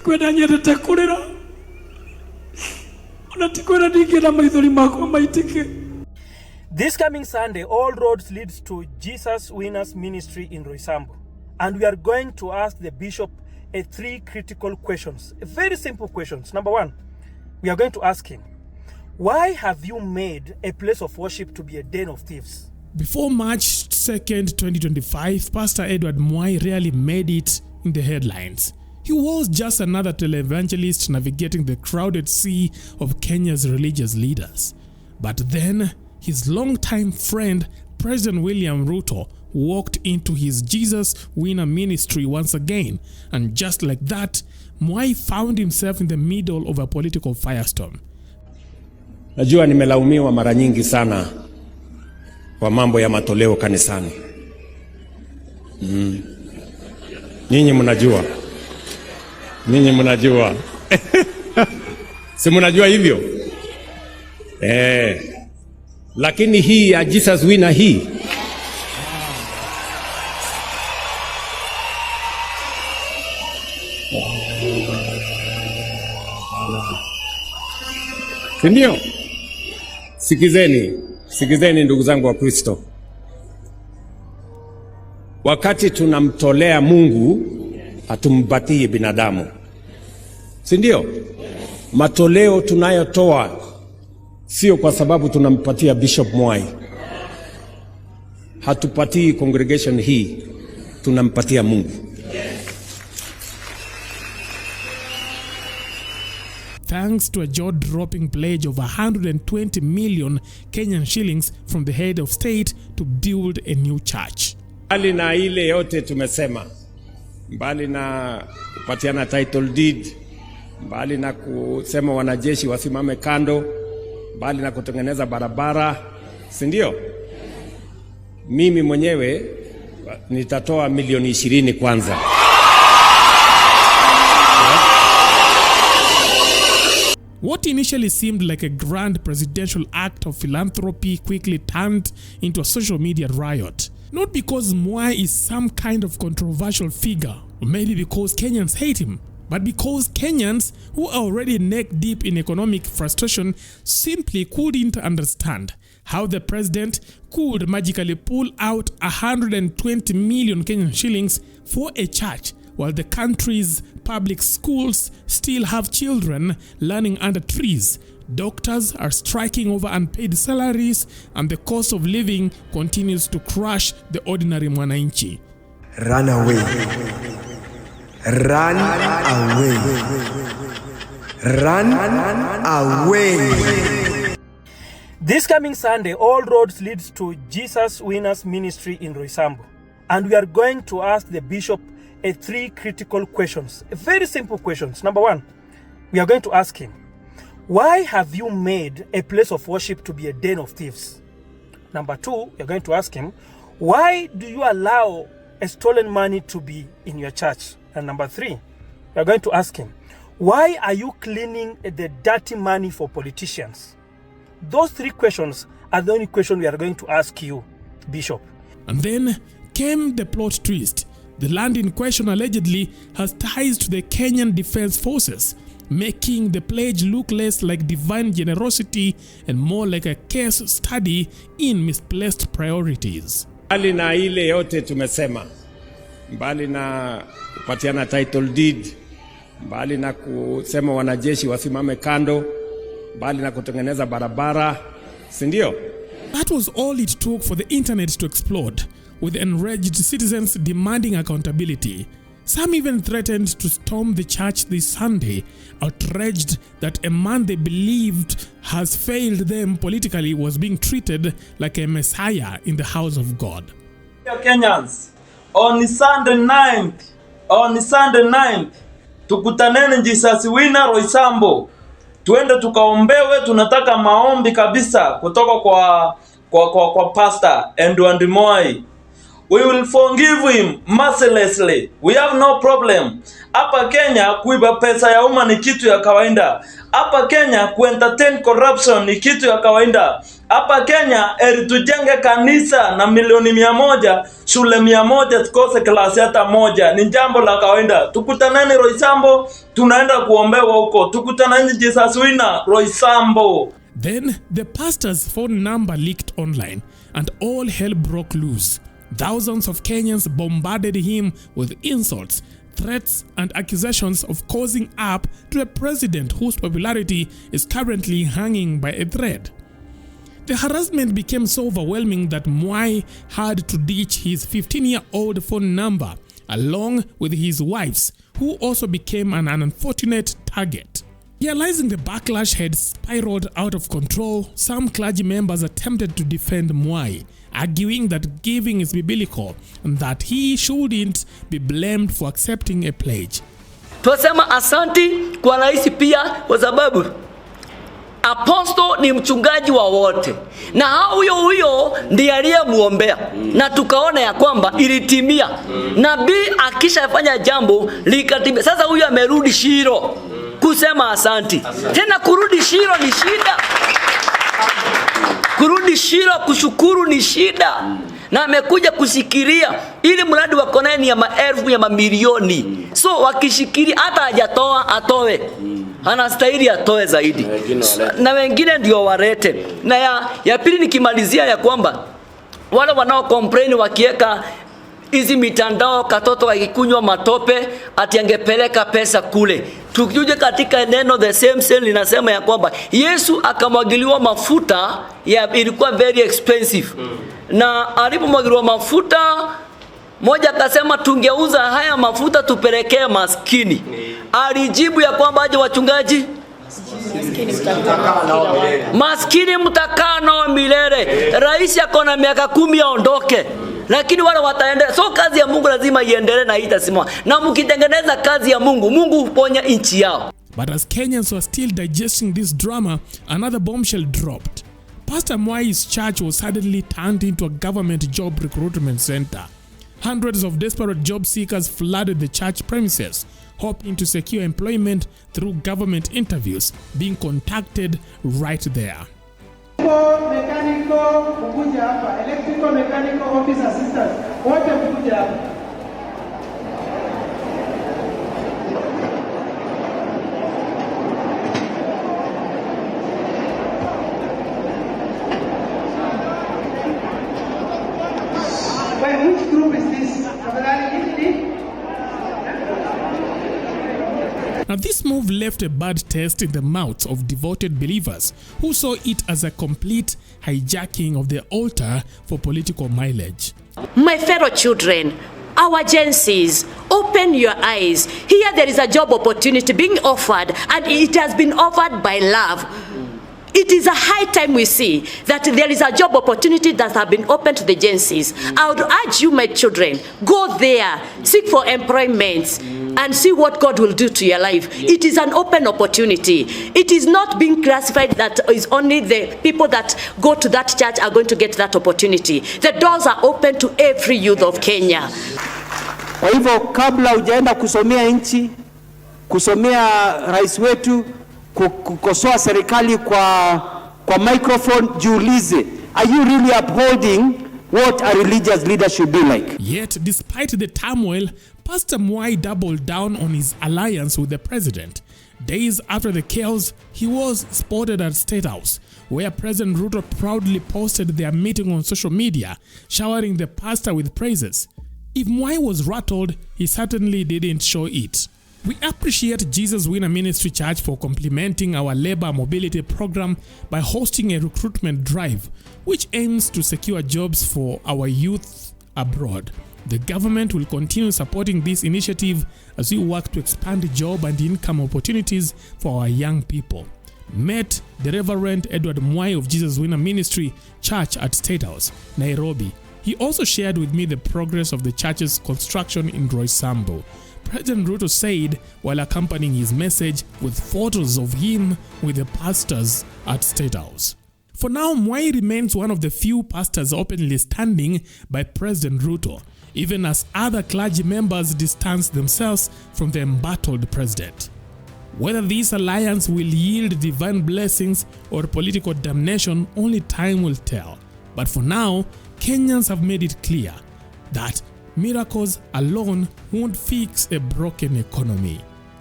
tikwenda nyendete kurira ona tikwenda ndingira maithori makwa maitike. This coming Sunday, all roads leads to Jesus Winners Ministry in Roysambu. And we are going to ask the bishop three critical questions. Very simple questions. Number one, we are going to ask him, why have you made a place of worship to be a den of thieves? Before March 2nd, 2025, Pastor Edward Mwai rarely made it in the headlines. He was just another televangelist navigating the crowded sea of Kenya's religious leaders. But then, his longtime friend, President William Ruto, walked into his Jesus Winner ministry once again, and just like that, Mwai found himself in the middle of a political firestorm. Najua nimelaumiwa mara nyingi sana kwa mambo ya matoleo kanisani. Nyinyi mnajua. Si mnajua hivyo? Lakini hii ya Jesus Winner hii ndio. Sikizeni ndugu zangu wa Kristo. Wakati tunamtolea Mungu, hatumpatii binadamu. Si ndio? Matoleo tunayotoa sio kwa sababu tunampatia Bishop Mwai. Hatupatii congregation hii, tunampatia Mungu. Thanks to a jaw-dropping pledge of 120 million Kenyan shillings from the head of state to build a new church. Mbali na ile yote tumesema, mbali na kupatiana title deed, mbali na kusema wanajeshi wasimame kando, mbali na kutengeneza barabara, si ndio? Mimi mwenyewe nitatoa milioni 20 kwanza. What initially seemed like a grand presidential act of philanthropy quickly turned into a social media riot. Not because Mwai is some kind of controversial figure, or maybe because Kenyans hate him, but because Kenyans who are already neck deep in economic frustration simply couldn't understand how the president could magically pull out 120 million Kenyan shillings for a church while the country's public schools still have children learning under trees. Doctors are striking over unpaid salaries, and the cost of living continues to crush the ordinary mwananchi. Run away. Run away. Run away. This coming Sunday, all roads leads to Jesus Winners Ministry in Roysambu. And we are going to ask the bishop three critical questions. Very simple questions. Number one, we are going to ask him, why have you made a place of worship to be a den of thieves? Number two, we are going to ask him, why do you allow a stolen money to be in your church? And number three, we are going to ask him, why are you cleaning the dirty money for politicians? Those three questions are the only question we are going to ask you, Bishop. And then came the plot twist. The land in question allegedly has ties to the Kenyan Defense Forces, making the pledge look less like divine generosity and more like a case study in misplaced priorities. Mbali na ile yote tumesema, mbali na kupatiana title deed, mbali na kusema wanajeshi wasimame kando, mbali na kutengeneza barabara, si ndio? That was all it took for the internet to explode, with enraged citizens demanding accountability. Some even threatened to storm the church this Sunday, outraged that a man they believed has failed them politically was being treated like a messiah in the house of God. Kenyans, on Sunday 9th, tukutaneni Jesus Winner Roysambu. Tuende tukaombewe, tunataka maombi kabisa kutoka kwa Pastor Edward Mwai. We will forgive him mercilessly. We have no problem. Hapa Kenya kuiba pesa ya umma ni kitu ya kawaida. Hapa Kenya kuentertain corruption ni kitu ya kawaida. Hapa Kenya tujenge kanisa na milioni 100, shule 100 sikose klasi hata moja. Ni jambo la kawaida. Tukutaneni Roysambu, tunaenda kuombewa huko. Tukutaneni Jesus Winner Roysambu. Then the pastor's phone number leaked online and all hell broke loose. Thousands of Kenyans bombarded him with insults, threats and accusations of causing up to a president whose popularity is currently hanging by a thread. The harassment became so overwhelming that Mwai had to ditch his 15-year-old phone number along with his wife's, who also became an unfortunate target. Realizing the backlash had spiraled out of control, some clergy members attempted to defend Mwai, arguing that giving is biblical and that he shouldn't be blamed for accepting a pledge. Twasema asanti kwa rais pia kwa sababu aposto ni mchungaji wa wote, na huyo ndiye aliyemuombea, na tukaona ya kwamba ilitimia. Nabii akishafanya jambo likatimia. Sasa huyo amerudi Shiro kusema asanti. Tena kurudi Shiro ni shida. Kurudi Shiro kushukuru ni shida. Na amekuja kusikiria ili mradi wako naye ni ya maelfu ya mamilioni. So wakishikiria hata hajatoa atoe. Anastahili atoe zaidi. Na wengine ndio warete. Na ya pili nikimalizia ya kwamba wale wanao complain wakieka hizi mitandao katoto akikunywa matope ati angepeleka pesa kule. Tukijuje katika neno the same cell linasema ya kwamba Yesu akamwagiliwa mafuta ilikuwa very expensive. Na alipomwagiliwa mafuta moja akasema tungeuza haya mafuta tupelekee maskini. Alijibu ya kwamba aje wachungaji, maskini mtakaa nao milele. Rais akona miaka 10 aondoke. Lakini wale wataendelea. So kazi ya Mungu lazima iendelee na itasimama. Na mkitengeneza kazi ya Mungu, Mungu huponya nchi yao. But as Kenyans were still digesting this drama, another bombshell dropped. Pastor Mwai's church was suddenly turned into a government job recruitment center. Hundreds of desperate job seekers flooded the church premises, hoping to secure employment through government interviews, being contacted right there. Mechanical kukuja hapa, electrical mechanical office assistant, wote kukuja hapa. Wait, which group is this? Now this move left a bad taste in the mouths of devoted believers who saw it as a complete hijacking of the altar for political mileage. My fellow children, our agencies, open your eyes. Here there is a job opportunity being offered, and it has been offered by love. It is a high time we see that there is a job opportunity that has been opened to the agencies. I would urge you, my children, go there, seek for employment, and see what God will do to your life. It is an open opportunity. It is not being classified that is only the people that go to that church are going to get that opportunity. The doors are open to every youth of Kenya. Kwa hivyo kabla hujaenda kusomea nchi, kusomea rais wetu, kukosoa serikali kwa microphone, jiulize, are you really upholding what a religious leader should be like? Yet, despite the turmoil, Pastor Mwai doubled down on his alliance with the president. Days after the chaos, he was spotted at State House, where President Ruto proudly posted their meeting on social media, showering the pastor with praises. If Mwai was rattled, he certainly didn't show it. We appreciate Jesus Winner Ministry Church for complementing our labor mobility program by hosting a recruitment drive, which aims to secure jobs for our youth abroad. The government will continue supporting this initiative as we work to expand job and income opportunities for our young people. Met the Reverend Edward Mwai of Jesus Winner Ministry Church at State House, Nairobi. He also shared with me the progress of the church's construction in Roysambu. President Ruto said while accompanying his message with photos of him with the pastors at State House. For now, Mwai remains one of the few pastors openly standing by President Ruto, even as other clergy members distance themselves from the embattled president. Whether this alliance will yield divine blessings or political damnation, only time will tell. But for now, Kenyans have made it clear that miracles alone won't fix a broken economy.